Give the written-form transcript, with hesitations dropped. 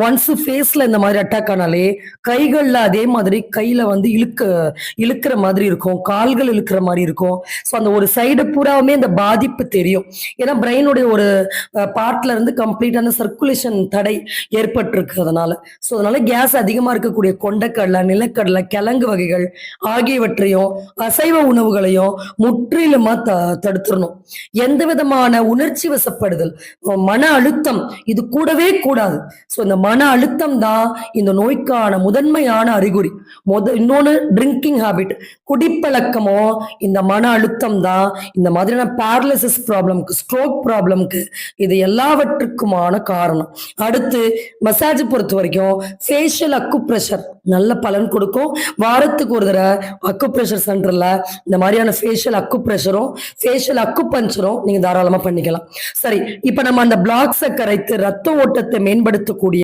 Once ஃபேஸ்ல இந்த மாதிரி அட்டாக் ஆனாலே கைகள்ல அதே மாதிரி கையில வந்து இழுக்கிற மாதிரி இருக்கும், கால்கள் இழுக்கிற மாதிரி இருக்கும். ஸோ அந்த ஒரு சைடு பூராவுமே அந்த பாதிப்பு தெரியும். ஏன்னா பிரெயினுடைய ஒரு பார்ட்ல இருந்து கம்ப்ளீட்டான சர்க்குலேஷன் தடை ஏற்பட்டிருக்கு அதனால. ஸோ அதனால கேஸ் அதிகமா இருக்கக்கூடிய கொண்டைக்கடலை, நிலக்கடலை, கிழங்கு வகைகள் ஆகியவற்றையும் அசைவ உணவுகளையும் முற்றிலுமா தடுத்துடணும். எந்த விதமான உணர்ச்சி வசப்படுதல், மன அழுத்தம் இது கூடவே கூடாது. ஸோ இந்த மன அழுத்தம் தான் இந்த நோய்க்கான முதன்மையான அறிகுறி. இன்னொன்னு ட்ரிங்கிங் ஹாபிட், குடிப்பழக்கமோ இந்த மன அழுத்தம் தான் இந்த மாதிரியான பேரலிசிஸ் ப்ராப்ளம்க்கு, ஸ்ட்ரோக் ப்ராப்ளம்க்கு இது எல்லாவற்றுக்குமான காரணம். அடுத்து மசாஜ் பொறுத்த வரைக்கும் ஃபேஷியல் அக்குப்ரெஷர் நல்ல பலன் கொடுக்கும். வாரத்துக்கு ஒரு தடவை அக்குப்ரெஷர் சென்டர்ல இந்த மாதிரியான ஃபேஷியல் அக்குப்ரெஷரும் ஃபேஷியல் அக்குபஞ்சரும் நீங்க தாராளமா பண்ணிக்கலாம். சரி, இப்ப நம்ம அந்த பிளாக்ஸை கரைத்து ரத்த ஓட்டத்தை மேம்படுத்தக்கூடிய